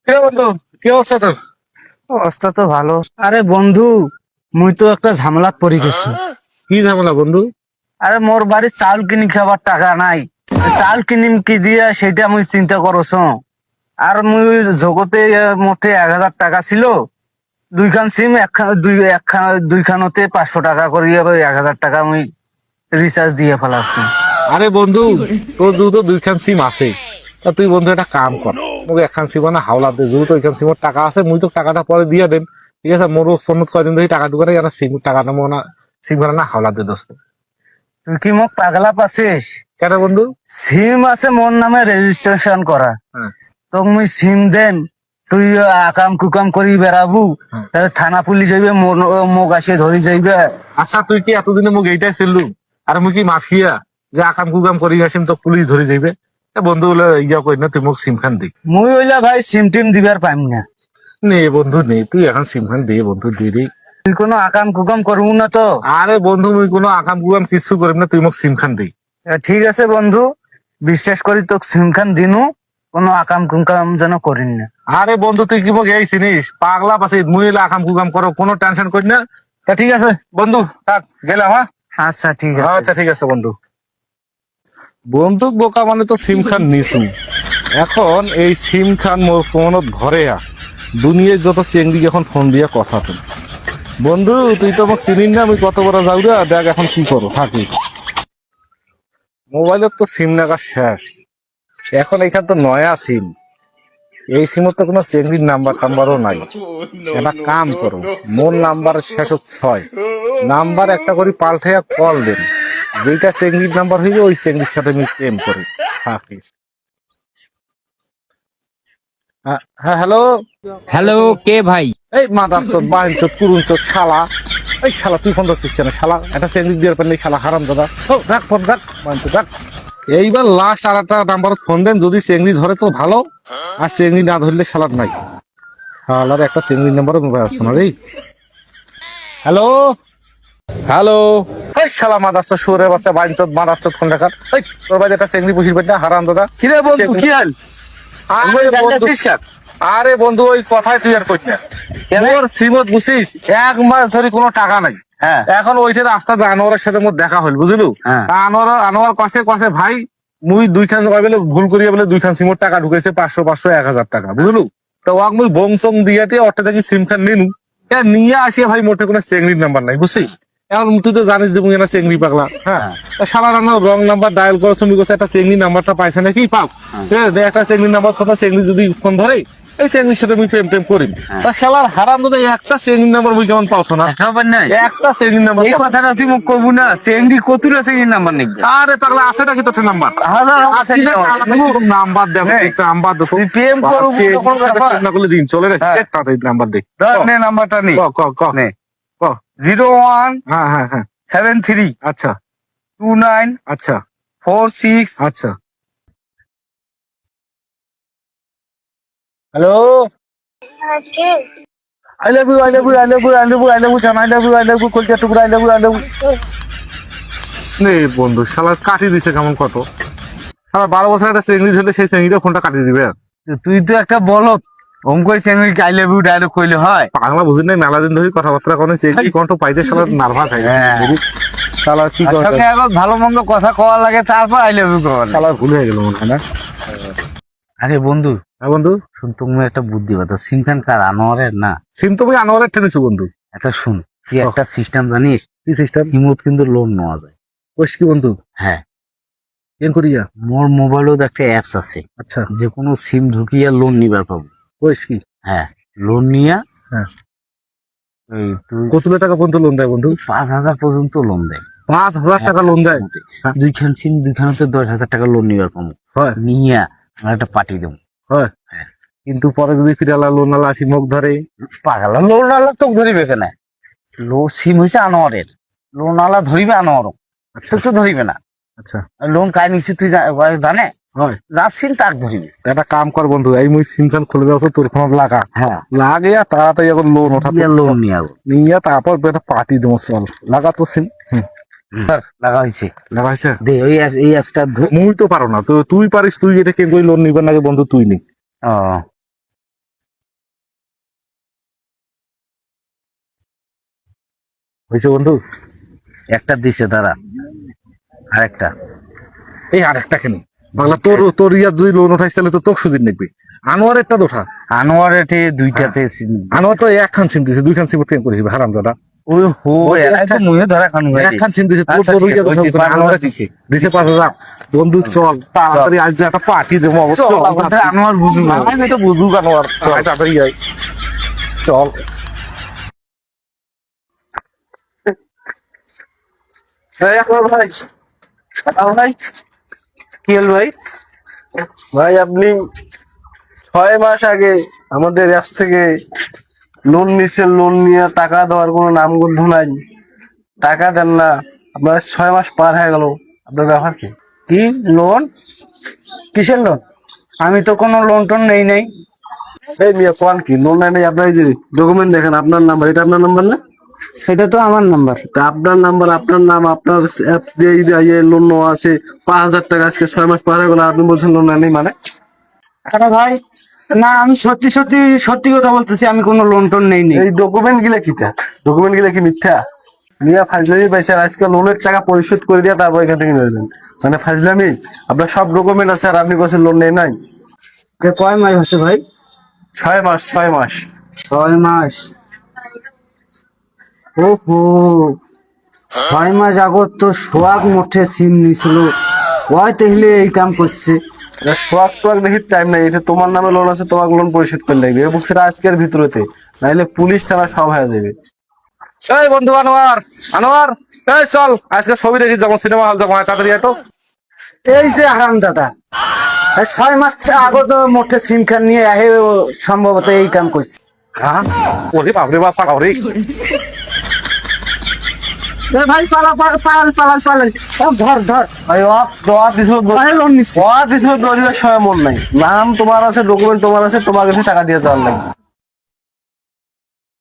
বন্ধু, কি অবস্থা তোর? অবস্থা তো ভালো। আরে বন্ধু, মুই তো একটা ঝামেলাত পড়ি গেছি। কি ঝামেলা বন্ধু? আরে মোর বাড়ির চাউল কিনি খাবার টাকা নাই। চাউল কিনিম কি দিয়া সেটা মুই চিন্তা করছ। আর মুই জগতে মোটে 1,000 টাকা ছিল। দুইখান সিম দুইখানতে 500 টাকা করিয়া 1,000 টাকা মুই রিচার্জ দিয়ে ফেলাচ্ছি। আরে বন্ধু, তোর যেহেতু দুইখান সিম আছে, তা তুই বন্ধু একটা কাম কর, তোকে একখান সিম না হাওলা দে, যেহেতু ওইখান সিমের টাকা আছে, মুই তো টাকাটা পরে দিয়ে দেন। ঠিক আছে, মোর ফোন কয়দিন ধরে টাকা ঢুকে না, সিম টাকাটা মোনা সিম না হাওলা দে দোস্ত। তুই কি মোক পাগলা পাচ্ছিস? কেন বন্ধু? সিম আছে মোর নামে রেজিস্ট্রেশন করা। হ্যাঁ, তো মুই সিম দেন, তুই আকাম কুকাম করি বেড়াবু। হ্যাঁ। থানা পুলিশ যাইবে, মোক আসে ধরি যাইবে। আচ্ছা, তুই কি এতদিনে মোক এইটাই ছিললু? আর মুই কি মাফিয়া যে আকাম কুকাম করি আসিম তো পুলিশ ধরে যাইবে? বন্ধু বলে ইয়া করি না, তুই মোক সিম খান দে। মুই হইলা ভাই সিম টিম দিবার পাইম না। নে বন্ধু নে, তুই এখন সিম খান দে বন্ধু, দিয়ে দে। তুই কোনো আকাম কুকাম করবো না তো? আরে বন্ধু, মুই কোনো আকাম কুকাম কিছু করিম না, তুই মোক সিম খান দে। ঠিক আছে বন্ধু, বিশ্বাস করি তোকে সিম খান দিনু। কোনো আকাম কুকাম যেন করিন না। আরে বন্ধু, তুই কি মোক এই চিনিস? পাগলা পাছি মুই এলা আকাম কুকাম করো, কোনো টেনশন করি না। তা ঠিক আছে বন্ধু, থাক গেলাম। হ্যাঁ, আচ্ছা ঠিক আছে। আচ্ছা ঠিক আছে বন্ধু। বন্দুক বোকা মানে তো সিম খান নিছু। এখন এই সিম খান মোর ফোনত ভরে দুনিয়ায় যত চেঙ্গি এখন ফোন দিয়ে কথা তুমি। বন্ধু, তুই তো মোক চিনিস না, আমি কত বড় যাও রে, দেখ এখন কি করো থাকিস। মোবাইলত তো সিম নাগা শেষ। এখন এখান তো নয়া সিম, এই সিমত তো কোনো চেঙ্গির নাম্বার টাম্বারও নাই। একটা কাম করো, মোর নাম্বার শেষ 6 নাম্বার একটা করে পাল্টাইয়া কল দেন, যেটা চেঙ্গির নাম্বার হইবে ওই চেঙ্গির সাথে আমি প্রেম করি থাকিস। হ্যাঁ হ্যালো। হ্যালো, কে ভাই? এই মাদার চোদ, বাহিন চোদ, কুরুন চোদ, শালা। এই শালা, তুই ফোন ধরছিস কেন শালা? একটা চেঙ্গি দিয়ে পারলি শালা, হারাম দাদা। রাখ ফোন, রাখ বাহিন চোদ, রাখ। এইবার লাস্ট আর একটা নাম্বারত ফোন দেন, যদি চেঙ্গি ধরে তো ভালো, আর চেঙ্গি না ধরলে শালার নাই। শালার একটা চেঙ্গি নাম্বারও মোবাইল আসছে না রে। Hello hello. এই শালা মাদার চোদ, সুরে বাচ্চা, বাহিন চোদ, মাদার চোদ, ফোন রাখার। এই তোর বাড়ি একটা চেঙ্গি বসির পাই না, হারাম দাদা। কিরে বন্ধু, কি হাল? আরে বন্ধু, ওই কথাই তুই আর কইস না। মোর সিমত বুঝিস 1 মাস ধরে কোনো টাকা নাই। হ্যাঁ। এখন ওইটা রাস্তাতে আনোয়ারের সাথে মোর দেখা হইল, বুঝলু। হ্যাঁ। আনোয়ার কাছে কাছে ভাই, মুই দুইখান বলে ভুল করিয়া বলে দুইখান সিমর টাকা ঢুকেছে, 500 1,000 টাকা, বুঝলু। তো ওয়াক মুই বং সং দিয়াতে অট্টা থেকে সিম খান নিনু, নিয়ে আসিয়া ভাই মোটে কোনো চেংড়ির নাম্বার নাই, বুঝছিস। এখন তুই তো জানিস যে মুই একটা চেংড়ি পাগলা। হ্যাঁ, সারা রান্না রং নাম্বার ডায়াল করে তুমি একটা চেংড়ি নাম্বারটা পাইছে নাকি পাও। ঠিক আছে, একটা চেংড়ি নাম্বার কথা, চেংড়ি যদি ফোন ধরে, এই চেংড়ির সাথে মুই প্রেম টেম করি। তা শালার হারাম দাদা, একটা চেংড়ি নাম্বার মুই কেমন পাওছ না? একটা চেংড়ি নাম্বার। এই কথাটা তুই মোক কবু না, চেংড়ি কতুরা চেংড়ি নাম্বার নেই। আরে পাগলা, আছে নাকি তোর নাম্বার? নাম্বার দেখো, একটা নাম্বার দেখো। তুই প্রেম করবো না করলে দিন চলে রে, তাড়াতাড়ি নাম্বার দে। নে নাম্বারটা নে। ক ক ক নে। ক। 0173 হ্যাঁ হ্যাঁ হ্যাঁ, আচ্ছা 29 আচ্ছা 46। আচ্ছা। Hello. I love you, I love you, I love you, I love you, I love you জান, I love you, I love you কলজা টুকরা, I love you, I love you. নে বন্ধু, শালার কাটি দিছে কেমন কত। শালা 12 বছর একটা চেংড়ি ধরলে সেই চেংড়িটা ফোনটা কাটি দিবে। তুই তো একটা বলত, অঙ্কই চেংড়ি আই লাভ ইউ ডায়লগ কইলে হয়? বাংলা বুঝি নাই, মেলা দিন ধরে কথাবার্তা কোনো চেংড়ি কণ্ঠ পাইতে শালার নার্ভাস হয়। শালা কি করে, তোকে একবার ভালো মন্দ কথা কওয়া লাগে, তারপর আই লাভ ইউ কওয়া লাগে। শালা ভুল হয়ে গেল মনে হয় না? আরে বন্ধু, হ্যাঁ বন্ধু, শুন, তুমি একটা বুদ্ধি কথা, সিম খান কার, আনোয়ারের না? সিম তুমি আনোয়ারের টেনেছো বন্ধু। এটা শুন, তুই একটা সিস্টেম জানিস? কি সিস্টেম? সিমত কিন্তু লোন নেওয়া যায়। কইস কি বন্ধু? হ্যাঁ, কেন করিয়া? মোর মোবাইলত একটা অ্যাপস আছে, আচ্ছা, যে কোনো সিম ঢুকিয়া লোন নিবার পাবো। কইস কি? হ্যাঁ, লোন নিয়া হ্যাঁ। এই তুই কত টাকা পর্যন্ত লোন দেয় বন্ধু? 5,000 পর্যন্ত লোন দেয়। 5,000 টাকা লোন দেয়? দুইখান সিম, দুইখানতে 10,000 টাকা লোন নিবার পাবো। হয়, নিয়া আমার একটা পার্টি দেবো। হয়। কিন্তু পরে যদি ফিরালা লোন আলা আসি মুখ ধরে? পাগলা, লোন আলা তো ধরিবে কেন? সিম হয়েছে আনোয়ারের, লোন আলা ধরিবে আনোয়ারও, সে তো ধরিবে না। আচ্ছা, লোন কায় নিচ্ছে তুই জানে? হয়। যার সিম তাক ধরিবে। একটা কাম কর বন্ধু, এই মুই সিম কার্ড খুলে দেওয়া তোর ফোন লাগা। হ্যাঁ, লাগিয়া তাড়াতাড়ি এখন লোন ওঠা, লোন নিয়ে যাবো, নিয়ে তারপর একটা পার্টি দেবো। চল লাগা তো সিম। লাগা হয়েছে, লাগাইছে দে ওই এই অ্যাপসটা। মুই তো পারো না, তো তুই পারিস, তুই এটা কেন লোন নিবার নাকি বন্ধু, তুই নি। ও হয়েছে বন্ধু? একটা দিছে তারা, আরেকটা। এই আরেকটা কেন বাংলা? তোর তোর ইয়ার যদি লোন উঠাইস তাহলে তো তোর সুদিন নেবি। আনোয়ার একটা দোঠা, আনোয়ার এটি দুইটাতে আনোয়ার তো একখান সিম দিছে, দুইখান সিম কেন করিস হারাম দাদা? ওই হো এলাই তো মুহে ধরা খান ভাই। একখান সিম দিছে, তোর আচ্ছা, তোর ঠিক ইয়া আছে, দোঠা ওই যে আনোয়ার দিছে। দিছে 5,000। বন্ধু চল তাড়াতাড়ি আজ যে একটা পার্টি দেবো। চল, আমাদের আনোয়ার বুঝুক না। আমি তো বুঝুক আনোয়ার, চল তাড়াতাড়ি আয়, চল। এই আকবর ভাই, ভাই কি হল ভাই? ভাই আপনি 6 মাস আগে আমাদের কাছ থেকে লোন নিছেন, লোন নিয়ে টাকা দেওয়ার কোনো নামগন্ধ নাই, টাকা দেন না। আপনার 6 মাস পার হয়ে গেল, আপনার ব্যাপার কি? কি লোন? কিসের লোন? আমি তো কোনো লোন টোন নেই নাই। এই মিয়া কোন কি লোন নাই? আপনার এই যে ডকুমেন্ট দেখেন, আপনার নাম্বার, এটা আপনার নাম্বার না? সেটা তো আমার নাম্বার। তা আপনার নাম্বার, আপনার নাম, আপনার অ্যাপ দিয়ে লোন নেওয়া আছে 5,000 টাকা। আজকে 6 মাস পার হয়ে গেল, আপনি বলছেন লোন নেই মানে? আরে ভাই, না আমি সত্যি সত্যি সত্যি কথা বলতেছি, আমি কোনো লোন টোন নেই নি। এই ডকুমেন্ট গুলা কিটা? ডকুমেন্ট গুলা কি মিথ্যা? মিয়া ফাজলামি পাইছে, আর আজকে লোনের টাকা পরিশোধ করে দিয়ে তারপর এখান থেকে নিয়ে যাবেন, মানে ফাজলামি। আপনার সব ডকুমেন্ট আছে আর আপনি বলছেন লোন নেই নাই? কয় মাস হচ্ছে ভাই? 6 মাস, 6 মাস। 6 মাস? ওহো, 6 মাস আগত তো সোয়াগ মোটে সিম নিছিল, ওই তাহলে এই কাম করছে। সোয়াক টোয়াক দেখি টাইম নাই, এটা তোমার নামে লোন আছে, তোমার লোন পরিশোধ করে লাগবে, এবং সেটা আজকের ভিতরেতে, নাইলে পুলিশ থানা সব হয়ে যাবে। এই বন্ধু আনোয়ার, আনোয়ার, এই চল আজকে ছবি দেখি, যেমন সিনেমা হল যাবো, তাড়াতাড়ি এটো। এই যে হারাম দাদা, 6 মাস আগত মোটে সিম খান নিয়ে আহে, ও সম্ভবত এই কাম করছে। হ্যাঁ, ওরে বাপরে বাপ, পাড়াও রে। এ ভাই পালা পালাল পালাল পালাল, ধর ধর। ভাই দোয়া দিছিল, লোন নিচ্ছে। দোয়া দিছিল, দৌড়িবার সময় মন নাই। নাম তোমার আছে, ডকুমেন্ট তোমার আছে, তোমার কাছে টাকা দিয়ে যাওয়ার লাগবে।